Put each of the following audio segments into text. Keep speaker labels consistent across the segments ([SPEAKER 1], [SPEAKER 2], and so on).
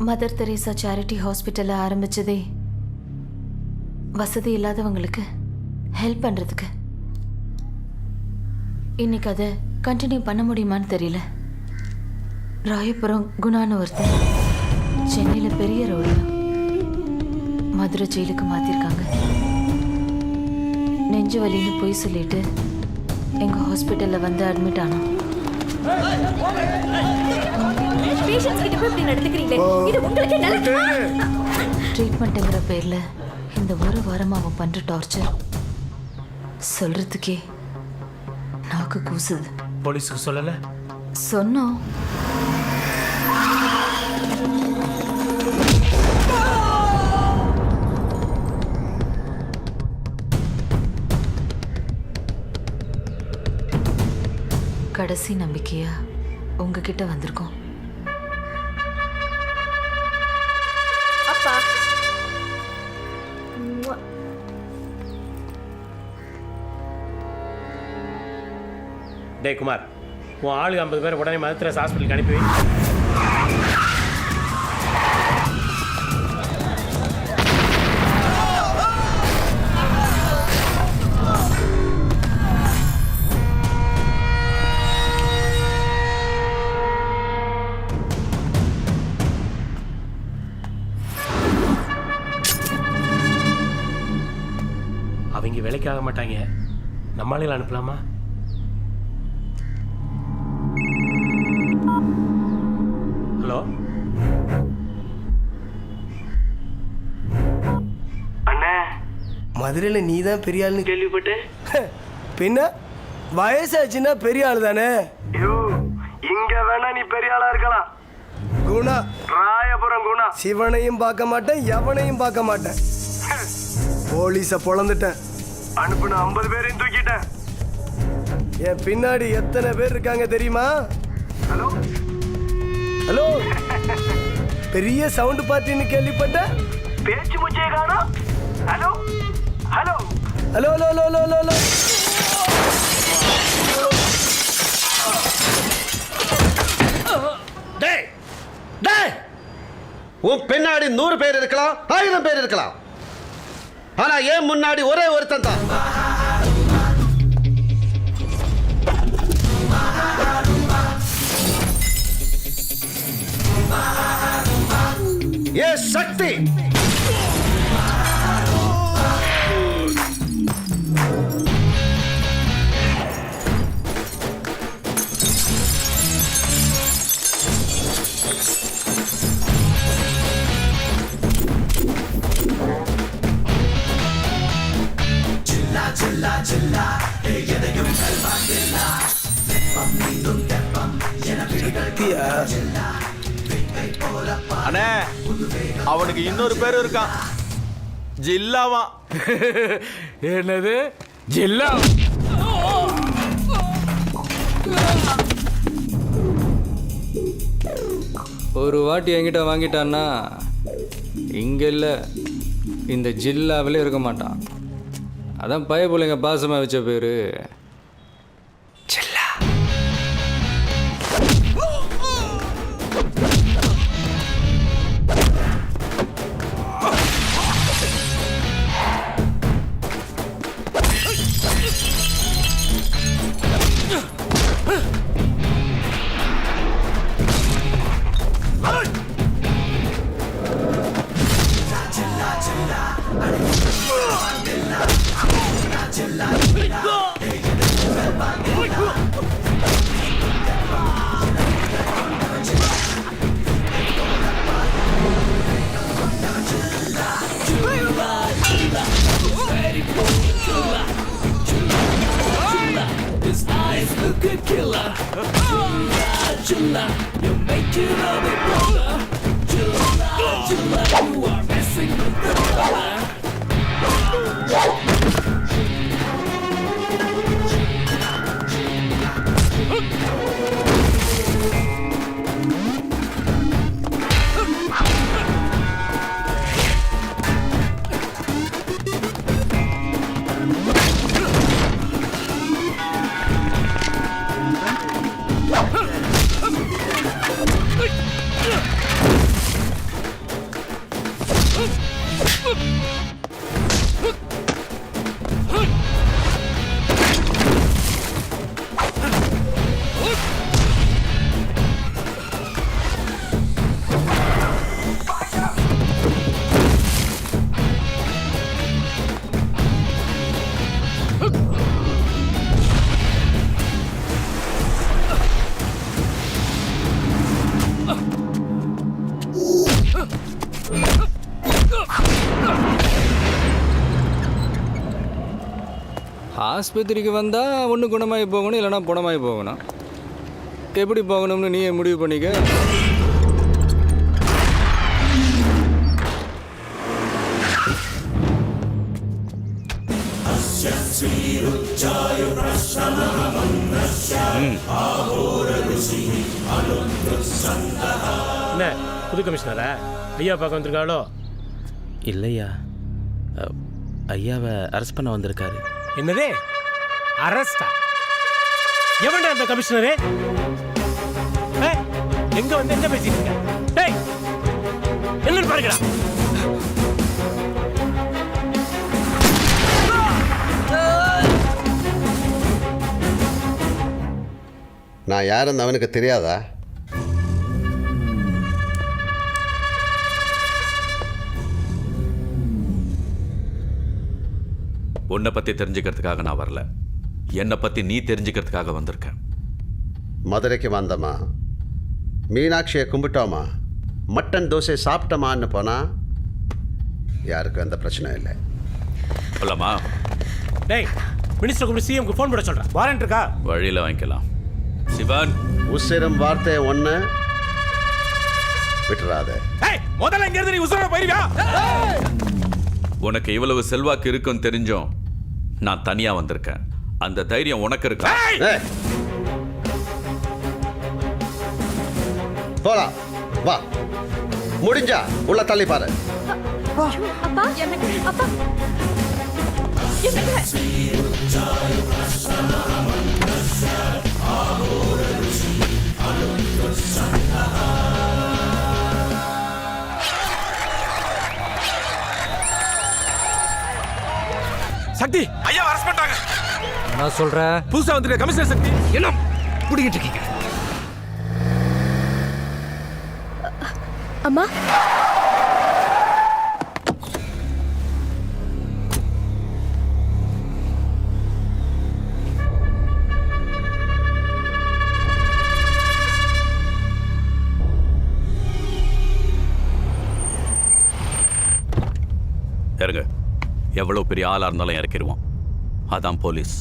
[SPEAKER 1] Mother Teresa charity ஹாஸ்பிட்டலை ஆரம்பிச்சதே வசதி இல்லாதவங்களுக்கு ஹெல்ப் பண்ணுறதுக்கு. இன்னைக்கு அதை கண்டினியூ பண்ண முடியுமான்னு தெரியல. ராயபுரம் குணான்னு ஒருத்தர் சென்னையில் பெரிய ரோடு மதுரை ஜெயிலுக்கு மாற்றிருக்காங்க. நெஞ்சு வலின்னு போய் சொல்லிட்டு எங்கள் ஹாஸ்பிட்டலில் வந்து அட்மிட் ஆனோம். ட்ரீட்மெண்ட்டுங்கிற பேரில் இந்த ஒரு வாரமாக அவன் பண்ணுற டார்ச்சர் சொல்கிறதுக்கே நாக்கு கூசுது.
[SPEAKER 2] போலீஸுக்கு சொல்லலை?
[SPEAKER 1] சொன்னோம். கடைசி நம்பிக்கையா உங்ககிட்ட வந்திருக்கோம்.
[SPEAKER 3] அப்பா
[SPEAKER 2] டே குமார், உன் ஆளு 50 பேர் உடனே மதுரை ஹாஸ்பிட்டலுக்கு அனுப்பி வை. அவங்க வேலைக்கு ஆக மாட்டாங்க, நம்மளால அனுப்பலாமா? ஹலோ
[SPEAKER 4] அண்ணே, மதுரையில் நீ தான் பெரிய ஆளுன்னு கேள்விப்பட்டேன். பின்ன வயசாச்சுன்னா பெரிய ஆள் தானே. இங்க வேணா நீ பெரிய ஆளா இருக்கலாம். குணா, ராயபுரம் குணா. சிவனையும் பார்க்க மாட்டேன், எவனையும் பார்க்க மாட்டேன். போலீஸ பொழந்துட்டேன், அனுப்புன 50 பேரையும் தூக்கிட்டேன். என் பின்னாடி எத்தனை பேர் இருக்காங்க தெரியுமா? ஹலோ ஹலோ, பெரிய சவுண்ட் பார்ட்டின்னு கேள்விப்பட்டேன். பேச்சு முச்சே காணோம். Hello hello hello hello hello hello hello.
[SPEAKER 5] டேய் டேய், உன் பின்னாடி 100 பேர் இருக்கலாம், 1000 பேர் இருக்கலாம். ஆனா ஏன் முன்னாடி ஒரே ஒருத்தன் தான். ஏ சக்தி.
[SPEAKER 6] அண்ணே, அவனுக்கு இன்னொரு பேர் இருக்கான், ஜில்லாவா.
[SPEAKER 7] என்னது ஜில்லா? ஒரு வாட்டி என்கிட்ட வாங்கிட்டான்னா இங்கே இல்லை, இந்த ஜில்லாவிலே இருக்க மாட்டான். அதான் பயப்புள்ளைங்க பாசமாக வச்ச பேர் ஜில்லா. ஆஸ்பத்திரிக்கு வந்தால் ஒன்று குணமாகி போகணும், இல்லைனா புணமாகி போகணும். எப்படி போகணும்னு நீயே முடிவு பண்ணிக்க.
[SPEAKER 2] என்ன புது கமிஷனரா ஐயா பார்க்க வந்திருக்காளோ?
[SPEAKER 8] இல்லையா, ஐயாவை அரெஸ்ட் பண்ண வந்திருக்காரு.
[SPEAKER 2] என்னதே அரஸ்டா? எவன்டா அந்த கமிஷனரு? எங்க வந்து என்ன பேசிட்டு இருக்க? டேய் என்னன்னு பாருங்கடா.
[SPEAKER 5] நான் யாருன்னு அவனுக்கு தெரியாதா?
[SPEAKER 9] உன்னை பற்றி தெரிஞ்சுக்கிறதுக்காக நான் வரல, என்னை பற்றி நீ தெரிஞ்சுக்கிறதுக்காக வந்திருக்கேன்.
[SPEAKER 5] மதுரைக்கு வந்தோமா, மீனாட்சியை கும்பிட்டோமா, மட்டன் தோசை சாப்பிட்டோமான்னு போனால் யாருக்கும் எந்த பிரச்சனையும் இல்லை.
[SPEAKER 9] போலாமா?
[SPEAKER 2] டேய் மினிஸ்டர் கூப்பிட்டு சிஎம்க்கு ஃபோன் பண்ண சொல்கிறேன். வாரண்ட் இருக்கா?
[SPEAKER 9] வழியில் வாங்கிக்கலாம். சிவன்,
[SPEAKER 5] உசிரும் வார்த்தை ஒன்று விட்டுறாத.
[SPEAKER 2] முதல்ல இங்க இருந்து நீ உசுரோட போயிருவியா?
[SPEAKER 9] உனக்கு இவ்வளவு செல்வாக்கு இருக்குன்னு தெரிஞ்சும் நான் தனியா வந்திருக்கேன். அந்த தைரியம் உனக்கு இருக்கா?
[SPEAKER 5] போலாம் வா, முடிஞ்சா உள்ள தள்ளி பாரு.
[SPEAKER 3] அப்பா எனக்கு அப்பா எனக்கு
[SPEAKER 2] சக்தி ஐயா அரெஸ்ட் பண்ணிட்டாங்க.
[SPEAKER 7] நான் சொல்கிறேன்,
[SPEAKER 2] புதுசா வந்துருக்க கமிஷனர் சக்தி என்ன பிடிக்கிட்டு இருக்கீங்க?
[SPEAKER 3] அம்மா
[SPEAKER 9] இறங்க. எவ்வளவு பெரிய ஆளா இருந்தாலும் இறக்கிடுவான். அதான் போலீஸ்.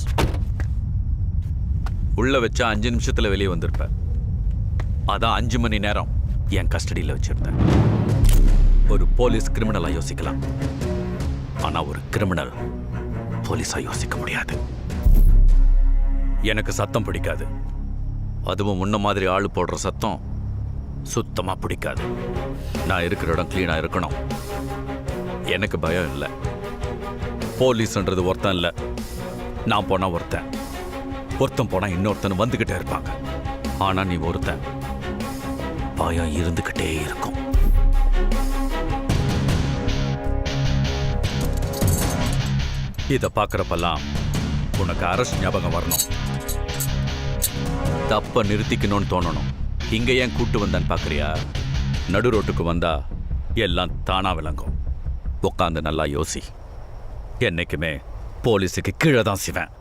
[SPEAKER 9] உள்ள வச்சா 5 நிமிஷத்துல வெளியே வந்திருப்ப. அதான் 5 மணி நேரம் என் கஸ்டடியில் வச்சிருந்தேன். ஒரு போலீஸ் கிரிமினலா யோசிக்கலாம், ஆனா ஒரு கிரிமினல் போலீஸா யோசிக்க முடியாது. எனக்கு சத்தம் பிடிக்காது, அதுவும் முன்ன மாதிரி ஆளு போடுற சத்தம் சுத்தமா பிடிக்காது. நான் இருக்கிற இடம் கிளீனா இருக்கணும். எனக்கு பயம் இல்லை. போலீஸ்ன்றது ஒருத்தன் இல்லை, நான் போனா ஒருத்தன், ஒருத்தன் போனா இன்னொருத்தன் வந்துகிட்டே இருப்பாங்க. ஆனா நீ ஒருத்தன், பயம் இருந்துகிட்டே இருக்கும். இத பாக்குறப்பெல்லாம் உனக்கு அரசு ஞாபகம் வரணும், தப்ப நிறுத்திக்கணும்னு தோணணும். இங்க ஏன் கூட்டு வந்தான்னு பாக்குறியா? நடு ரோட்டுக்கு வந்தா எல்லாம் தானா விளங்கும். உட்காந்து நல்லா யோசி. என்னைக்குமே போலீஸுக்கு கீழே தான் சிவன்.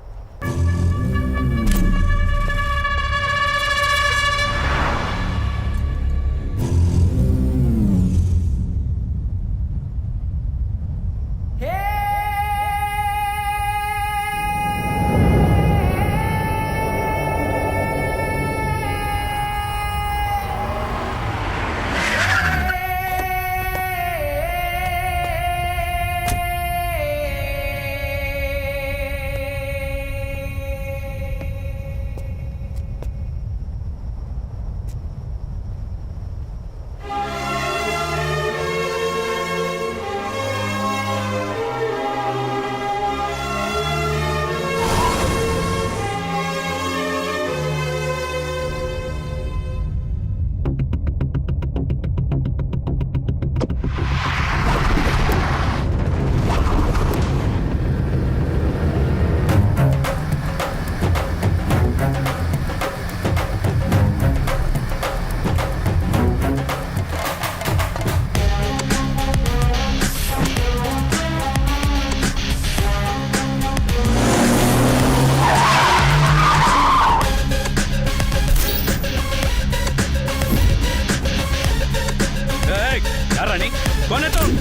[SPEAKER 9] யாரா நீ கொன்னட்டும்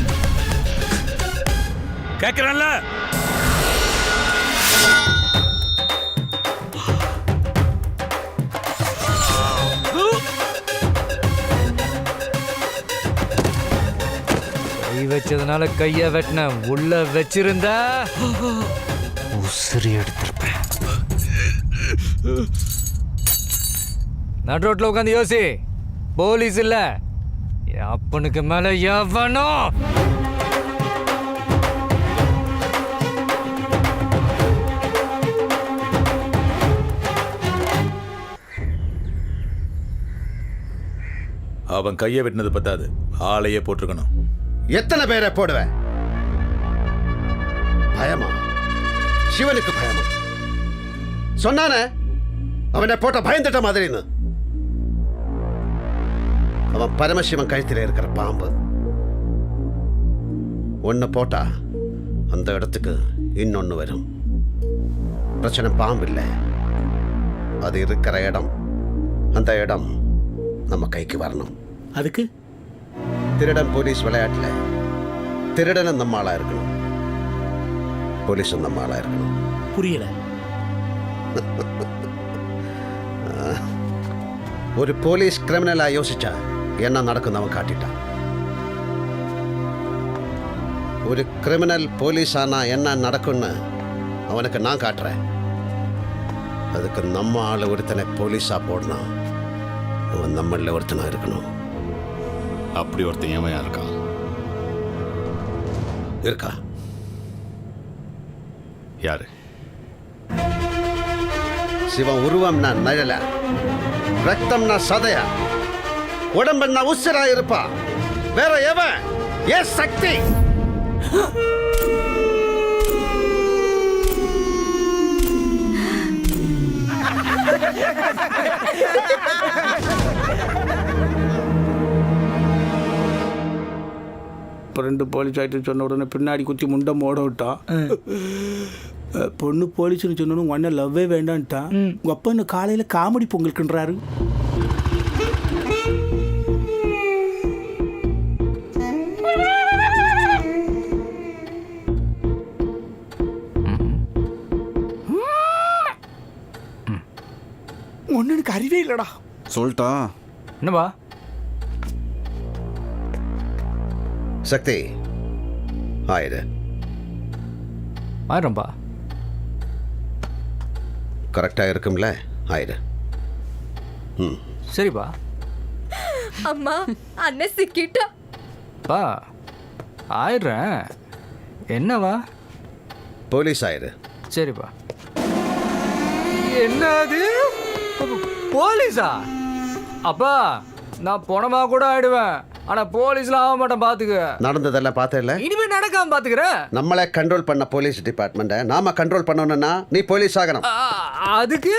[SPEAKER 9] கேட்கறேன்ல.
[SPEAKER 10] கை வச்சதுனால கைய வெட்டின, உள்ள வச்சிருந்தா உசிரி எடுத்திருப்பேன். நடு ரோட்ல உட்காந்து யோசி, போலீஸ் இல்ல, அப்பனுக்கு மேல எவனோ.
[SPEAKER 11] அவன் கையை வெட்டினது பத்தாது, ஆளையே போட்டிருக்கணும்.
[SPEAKER 5] எத்தனை பேரை போடுவேன்? பயமா? சிவனுக்கு பயமா? சொன்னானே அவனை போட்ட பயந்துட்ட மாதிரின்னு. அவன் பரமசிவன் கழுத்தில் இருக்கிற பாம்பு. ஒன்று போட்டா அந்த இடத்துக்கு இன்னொன்று வரும். பிரச்சனை பாம்பு இல்லை, அது இருக்கிற இடம். அந்த இடம் நம்ம கைக்கு வரணும்.
[SPEAKER 2] அதுக்கு
[SPEAKER 5] திருடன் போலீஸ் விளையாட்டில் திருடனும் நம்ம ஆளா இருக்கணும், போலீஸும் நம்ம ஆளா இருக்கணும்.
[SPEAKER 2] புரியல.
[SPEAKER 5] ஒரு போலீஸ் கிரிமினலா யோசிச்சா என்ன நடக்கும் அவன் காட்டிட்டான். ஒரு கிரிமினல் போலீஸ் ஆனா என்ன நடக்கும்னு அவனுக்கு நான் காட்டுறேன். அதுக்கு நம்ம ஆளு ஒருத்தனை போலீஸா போடணும். அவன் நம்மள ஒருத்தனா இருக்கணும்.
[SPEAKER 9] அப்படி ஒருத்தன் ஏமையா இருக்கான்?
[SPEAKER 5] இருக்கா?
[SPEAKER 9] யாரு?
[SPEAKER 5] சிவன் உருவம்னா நிழல, ரத்தம்னா சதையா, உடம்புன்னா உசுரா இருப்பா. வேற எவன்? ஏ சக்தி.
[SPEAKER 12] இப்போ 2 போலீஸ் ஆகிட்டு சொன்ன உடனே பின்னாடி குத்தி முண்டை மோட விட்டான். பொண்ணு போலீஸ்னு சொன்னோன்னு உங்க அண்ணன் லவ்வே வேண்டான்ட்டான். உங்க அப்பா இன்னும் காலையில் காமெடி பொங்கலுக்குன்றாரு. ஒன்று எனக்கு அறிவே இல்லடா.
[SPEAKER 6] சொல்லிட்டான்.
[SPEAKER 10] என்னப்பா?
[SPEAKER 5] சக்தி ஆயிரு.
[SPEAKER 10] ஆயிரம்பா.
[SPEAKER 5] கரெக்டா இருக்கும்ல? ஆயிரு.
[SPEAKER 10] சரிப்பா.
[SPEAKER 3] அம்மா, அண்ணன் சிக்கிட்டா.
[SPEAKER 10] பா ஆயிடுறேன். என்னவா?
[SPEAKER 5] போலீஸ் ஆயிரு.
[SPEAKER 10] சரிப்பா. என்னது போலீஸா? அப்பா நான் பணமா கூட ஆயிடுவேன், ஆனா போலீஸ்ல ஆக மாட்டேன். பாத்துக்க.
[SPEAKER 5] நடந்ததெல்லாம் பார்த்தல.
[SPEAKER 10] இனிமே நடக்காம பாத்துக்கிறேன்.
[SPEAKER 5] நம்மளை கண்ட்ரோல் பண்ண போலீஸ் டிபார்ட்மெண்ட்டை நாம கண்ட்ரோல் பண்ணணும்னா நீ போலீஸ் ஆகணும்.
[SPEAKER 10] அதுக்கு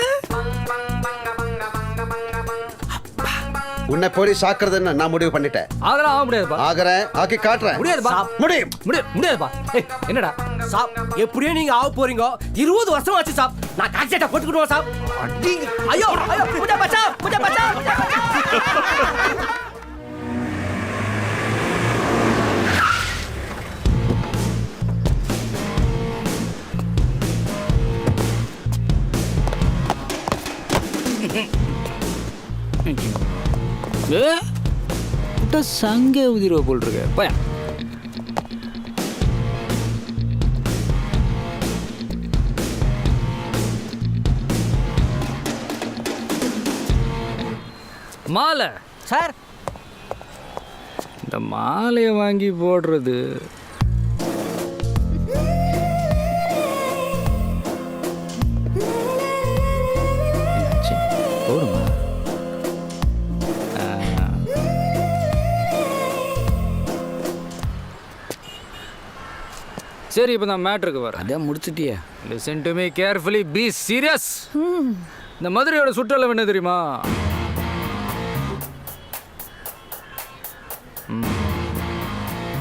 [SPEAKER 5] உன்னை போலீஸ் ஆக்குறதுன்னு நான் முடிவு பண்ணிட்டேன்.
[SPEAKER 10] அதெல்லாம் ஆக முடியாதுப்பா.
[SPEAKER 5] ஆகுறேன், ஆக்கி காட்டுறேன்.
[SPEAKER 10] முடியாதுப்பா.
[SPEAKER 5] முடியும்.
[SPEAKER 10] முடியாதுப்பா. என்னடா
[SPEAKER 4] சாப், எப்படியே நீங்க ஆக போறீங்க? 20 வருஷம் ஆச்சு சாப். நான் டாக்ஸிட்ட போட்டுக்கிடுவோம் சாப். ஐயோ ஐயோ, முஜே பச்சா, முஜே பச்சா.
[SPEAKER 7] சங்கே உதிரவ போல் இருக்கு. பயா
[SPEAKER 10] மாலை சார். இந்த மாலையை வாங்கி போடுறது போடுமா? சரி, இப்போ நான் மேட்ருக்கு வரேன்.
[SPEAKER 7] அதான் முடிச்சிட்டியா?
[SPEAKER 10] Listen to me carefully, be serious. இந்த மதுரையோட சுற்றளவு என்ன தெரியுமா?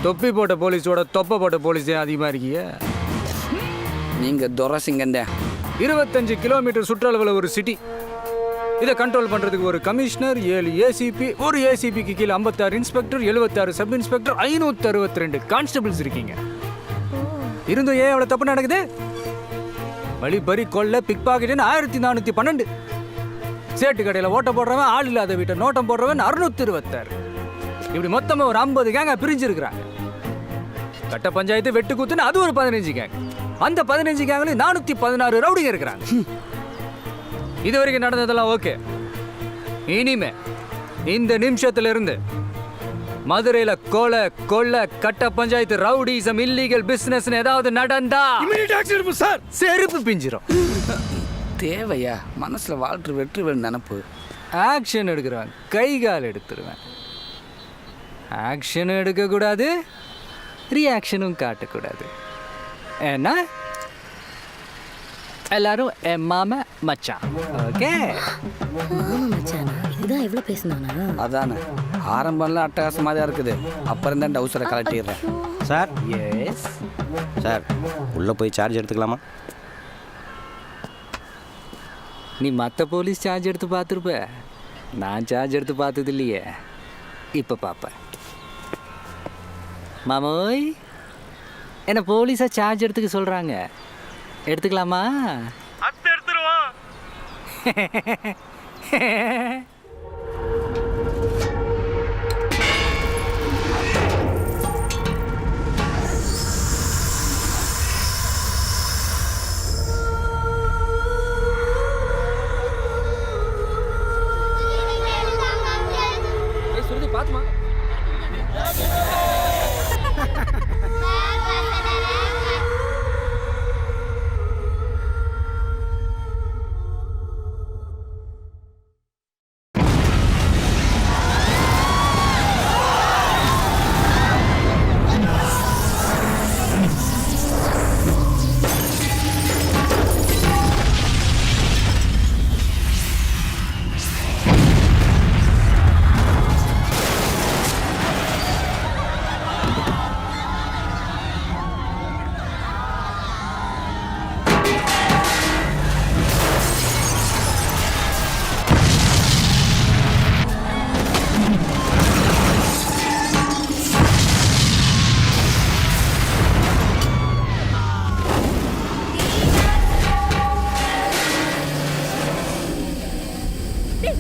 [SPEAKER 10] தொப்பி போட்ட போலீஸோட தொப்பை போட்ட போலீஸ் அதிகமாக இருக்கீங்க.
[SPEAKER 7] நீங்க துரசிங்கந்த
[SPEAKER 10] 25 கிலோமீட்டர் சுற்றளவில் ஒரு சிட்டி.
[SPEAKER 7] இதை கண்ட்ரோல் பண்றதுக்கு ஒரு கமிஷனர், 7 ஏசிபி, ஒரு ஏசிபிக்கு கீழே 56 இன்ஸ்பெக்டர், 76 சப் இன்ஸ்பெக்டர், 562 கான்ஸ்டபிள்ஸ் இருக்கீங்க. இருந்தும் ஏன் அவ்வளவு தப்பு நடக்குது? வழிபறி, கொள்ளை, பிக் பாக்கெட்னு 1412. சேட்டு கடையில் ஓட்ட போடுறவன், ஆள் இல்லாத வீட்டை நோட்டம் போடுறவன் 626. இப்படி மொத்தமா ஒரு 50 கேங்க பிரிஞ்சிருக்கிறாங்க. கட்ட பஞ்சாயத்து, வெட்டு குத்துன்னு அது ஒரு 15 கேங். அந்த 15 கேங்லையும் 416 ரவுடிங்க இருக்கிறாங்க. இது வரைக்கும் நடந்ததெல்லாம் ஓகே. இனிமே இந்த நிமிஷத்துல இருந்து மதுரையில கொலை, கொள்ளை, கட்ட பஞ்சாயத்து, ரவுடிசம், இல்லீகல் பிசினஸ் ஏதாவது நடந்தா
[SPEAKER 12] சார்
[SPEAKER 7] செருப்பு பிஞ்சிரும்.
[SPEAKER 8] தேவையா? மனசுல வாழ்த்து வெற்றி நினப்பு.
[SPEAKER 7] ஆக்ஷன் எடுக்கிறவன் கை கால் எடுத்துருவேன். ஆக்ஷனும் எடுக்கக்கூடாது, ரியாக்ஷனும் காட்டக்கூடாது. ஏன்னா எல்லாரும் என் மாம மச்சான். ஓகே,
[SPEAKER 3] இதுதான் எவ்வளவு பேசினானா?
[SPEAKER 8] அதானே ஆரம்பம்லாம் அட்டகாசமாக தான் இருக்குது. அப்புறம் தான் டவுசரை கலட்டிடுறேன்.
[SPEAKER 10] சார்,
[SPEAKER 7] எஸ்
[SPEAKER 10] சார் உள்ளே போய் சார்ஜ் எடுத்துக்கலாமா?
[SPEAKER 7] நீ மற்ற போலீஸ் சார்ஜ் எடுத்து பார்த்துருப்ப, நான் சார்ஜ் எடுத்து பார்த்தது இல்லையே. இப்போ பார்ப்பேன். மாமோய், என்ன போலீஸா சார்ஜ் எடுத்துக்க சொல்கிறாங்க, எடுத்துக்கலாமா?
[SPEAKER 10] பாத்துமா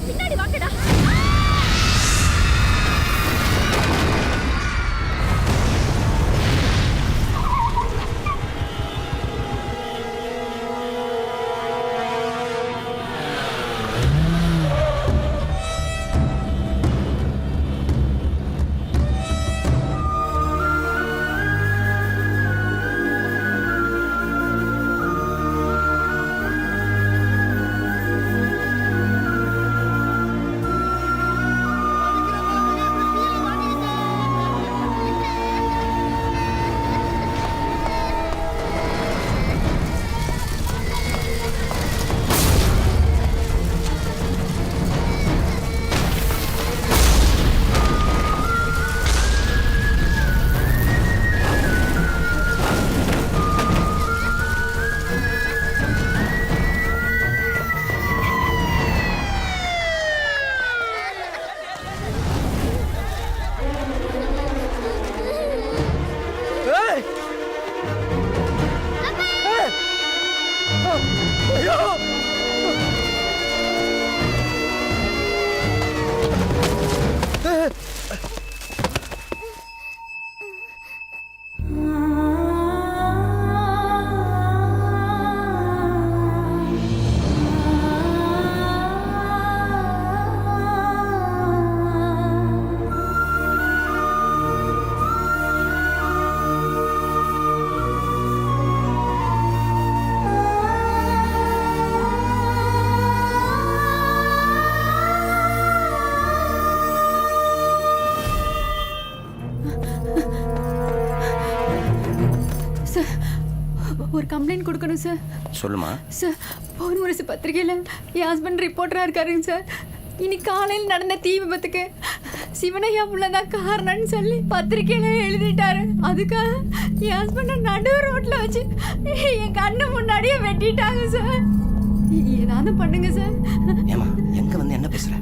[SPEAKER 3] பின்னாடி வாங்கடா.
[SPEAKER 1] ஒரு கம்ப்ளைண்ட் கொடுக்கணும் சார்.
[SPEAKER 8] சொல்லுமா.
[SPEAKER 1] சார், போர் முரசு பத்திரிகையில் என் ஹஸ்பண்ட் ரிப்போர்ட்டராக இருக்காருங்க சார். இன்னைக்கு காலையில் நடந்த தீ விபத்துக்கு சிவனையா புள்ளதான் காரணம்னு சொல்லி பத்திரிக்கையில எழுதிட்டாரு. அதுக்காக என் ஹஸ்பண்டை நடு ரோட்ல வச்சு என் கண்ணு முன்னாடியே வெட்டிட்டாங்க சார். ஏதாவது பண்ணுங்க சார்.
[SPEAKER 4] ஏமா எங்க வந்து என்ன பேசுற?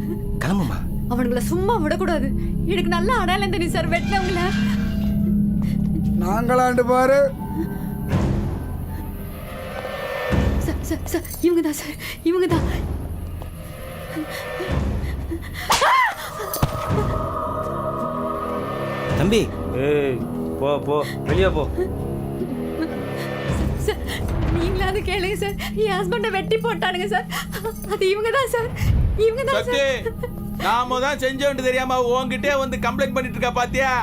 [SPEAKER 4] கிளம்புமா.
[SPEAKER 1] அவனுங்களை சும்மா விடக்கூடாது. எனக்கு நல்ல அடையாளம் தெரியும் சார் வெட்டினவங்கள.
[SPEAKER 12] நாங்களாண்டு பாரு.
[SPEAKER 1] சார் சார் சார் இவங்க தான் சார், இவங்க தான்.
[SPEAKER 4] தம்பி
[SPEAKER 2] ஏய் போ போ வெளியே போ.
[SPEAKER 1] சார் நீங்களாவது கேளுங்க சார். என் ஹஸ்பண்டை வெட்டி போட்டானுங்க சார். அது இவங்க தான் சார், இவங்க தான்
[SPEAKER 6] சக்தி,
[SPEAKER 1] சார்.
[SPEAKER 6] நாம தான் செஞ்சோன்னு தெரியாம உன்கிட்டே வந்து கம்ப்ளைண்ட் பண்ணிட்டு இருக்கா பாத்தியா?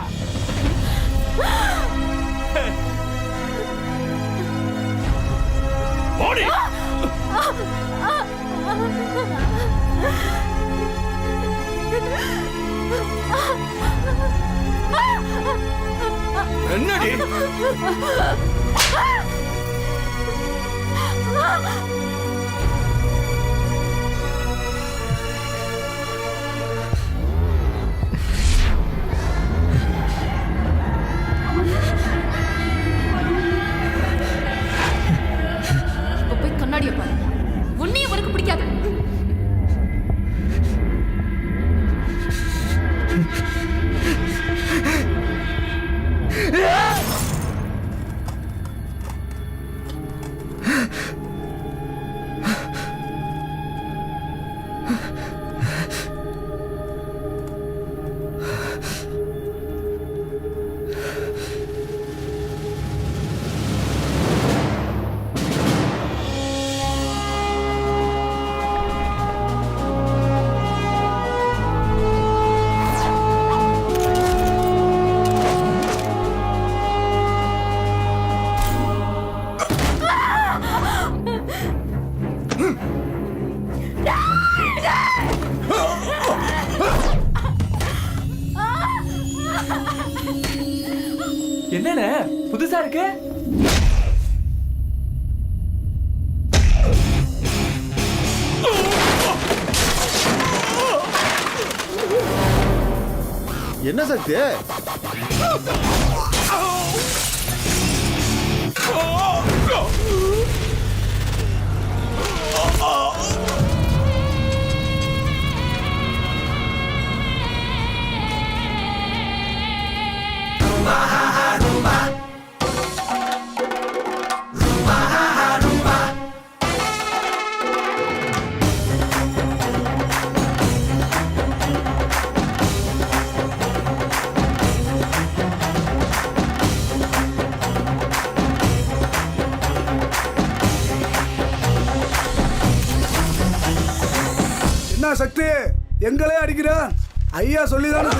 [SPEAKER 6] என்னடி
[SPEAKER 1] இப்ப போய் கண்ணாடியை பாரு. உன்னையும் அவருக்கு பிடிக்காது.
[SPEAKER 10] என்னண்ணே புதுசா இருக்கு?
[SPEAKER 5] என்ன சக்தி?
[SPEAKER 12] என்ன சக்தி எங்களே அடிக்கிறான்? ஐயா சொல்லிதானே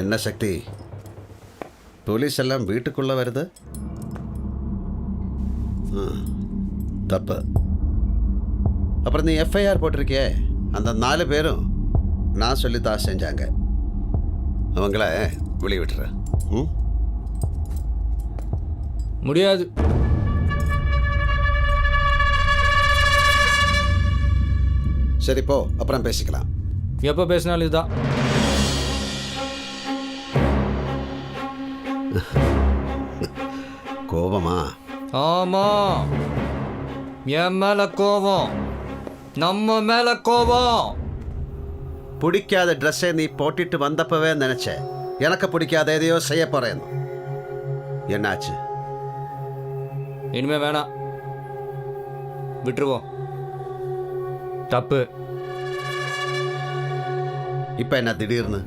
[SPEAKER 5] என்ன சக்தி, போலீஸ் எல்லாம் வீட்டுக்குள்ள வருது? தப்பு. அப்புறம் நீ எஃப்ஐஆர் போட்டிருக்கியே, அந்த 4 பேரும் நான் சொல்லித்தான் செஞ்சாங்க. அவங்கள வெளியே விட்டுற.
[SPEAKER 10] முடியாது.
[SPEAKER 5] சரி போ, அப்புறம் பேசிக்கலாம்.
[SPEAKER 10] எப்போ பேசினாலும் இதுதான்.
[SPEAKER 5] கோபமா?
[SPEAKER 10] ஆமா, என் மேல கோபம், நம்ம மேல கோபம்.
[SPEAKER 5] பிடிக்காத ட்ரெஸ்ஸை நீ போட்டுட்டு வந்தப்பவே நினைச்ச எனக்கு பிடிக்காத எதையோ செய்ய போறேன். என்னாச்சு?
[SPEAKER 10] இனிமே வேணாம், விட்டுருவோம். தப்பு.
[SPEAKER 5] இப்ப என்ன திடீர்னு?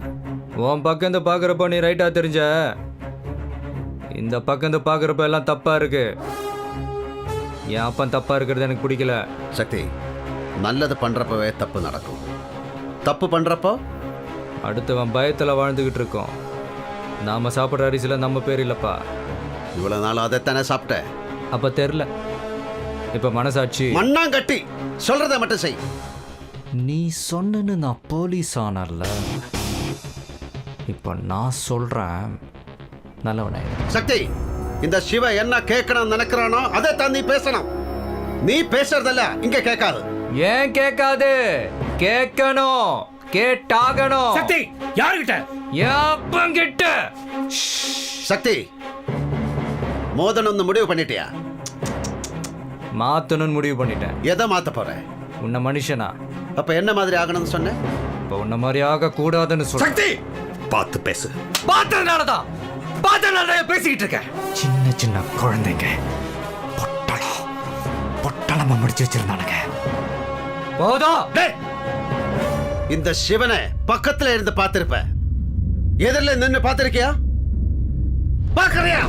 [SPEAKER 10] உன் பக்கம் இந்த பார்க்குறப்ப நீ ரைட்டா தெரிஞ்ச, இந்த பக்கம் இந்த பார்க்குறப்ப எல்லாம் தப்பா இருக்கு. என் அப்பன் தப்பா இருக்கிறது எனக்கு பிடிக்கல.
[SPEAKER 5] சக்தி, நல்லது பண்றப்பவே தப்பு நடக்கும். தப்பு பண்றப்போ
[SPEAKER 10] அடுத்தவன் பயத்தில் வாழ்ந்துக்கிட்டு இருக்கோம். நாம சாப்பிட்ற அரிசியில் நம்ம பேர் இல்லைப்பா.
[SPEAKER 5] இவ்வளவு நாள் அதைத்தானே சாப்பிட்ட.
[SPEAKER 10] அப்போ தெரில, இப்போ மனசாட்சி.
[SPEAKER 5] மண்ணாங்கட்டி சொல்றதை மட்டும் செய்.
[SPEAKER 10] நீ சொன்னு நான் போலீஸ் ஆனர்ல, இப்போ நான் சொல்கிறேன், நல்லவனே.
[SPEAKER 5] சக்தி, இந்த சிவ என்ன கேட்கணும் நினைக்கிறானோ அதை தான் நீ பேசணும். நீ பேசுறதல்ல இங்க கேட்காது.
[SPEAKER 10] ஏன் கேட்காது? கேட்கணும், கேட்டாகணும்.
[SPEAKER 2] சக்தி, யாருகிட்ட?
[SPEAKER 10] எப்பங்கிட்ட?
[SPEAKER 5] சக்தி, மோதணும்னு முடிவு பண்ணிட்டியா?
[SPEAKER 10] மாத்தணும்னு முடிவு பண்ணிட்டேன்.
[SPEAKER 5] எதை மாத்த போற?
[SPEAKER 10] உன்னை மனுஷனா?
[SPEAKER 5] அப்ப என்ன மாதிரி ஆகணும்னு சொன்ன?
[SPEAKER 10] இப்போ உன்ன மாதிரி ஆக கூடாதுன்னு சொல்ல.
[SPEAKER 5] சக்தி, பார்த்து பேசு.
[SPEAKER 10] பார்த்ததுனாலதான் பேசிக்கிட்டு இருக்கேன். சின்ன சின்ன குழந்தைங்க பொட்டலமா முடிச்சு வச்சிருந்தானுங்க. போதும்.
[SPEAKER 5] இந்த சிவனை பக்கத்துல இருந்து பார்த்திருப்ப, எதிரில் நின்று பார்த்திருக்கியா? பார்க்கறியா?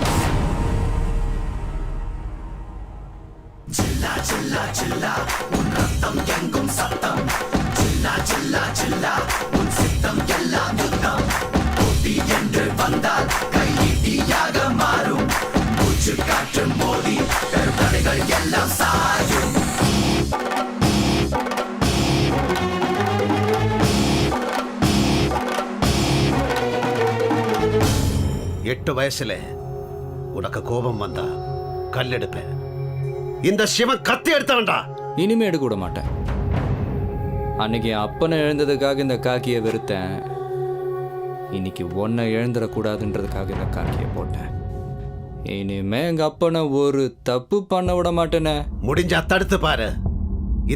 [SPEAKER 5] எட்டு வயசுல உனக்கு கோபம் வந்தா கல் எடுப்பேன். இந்த சிவன் கத்தி எடுத்தவன்டா.
[SPEAKER 10] இனிமே எடுக்க விட மாட்டேன். அன்னைக்கு என் அப்பனை எழுந்ததுக்காக இந்த காக்கியை வெறுத்தேன். இன்னைக்கு ஒன்னை எழுந்துடக்கூடாதுன்றதுக்காக இந்த காக்கியை போட்டேன். இனிமே எங்க அப்பனை ஒரு தப்பு பண்ண விட மாட்டேனே.
[SPEAKER 5] முடிஞ்சா தடுத்து பாரு.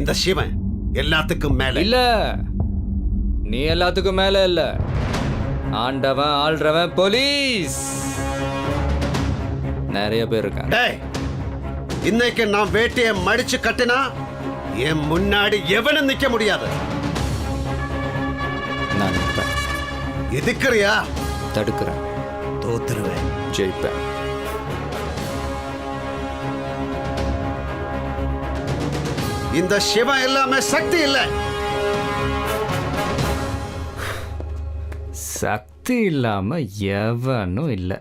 [SPEAKER 5] இந்த சிவன் எல்லாத்துக்கும் மேல
[SPEAKER 10] இல்ல. நீ எல்லாத்துக்கும் மேல இல்ல. ஆண்டவன் ஆள்றவன் போலீஸ். நிறைய பேர் இருக்காங்க.
[SPEAKER 5] டேய், இன்னைக்கு நான் வேட்டையை மடிச்சு கட்டினா என் முன்னாடி எவனும் நிக்க முடியாது.
[SPEAKER 10] நான் நிற்பேன்.
[SPEAKER 5] எதுக்குறியா?
[SPEAKER 10] தடுக்கிறேன்.
[SPEAKER 5] தோத்துருவேன்.
[SPEAKER 10] ஜெயிப்பேன்.
[SPEAKER 5] இந்த சிவன் எல்லாமே சக்தி இல்ல.
[SPEAKER 10] சக்தி இல்லாம எவனும் இல்லை.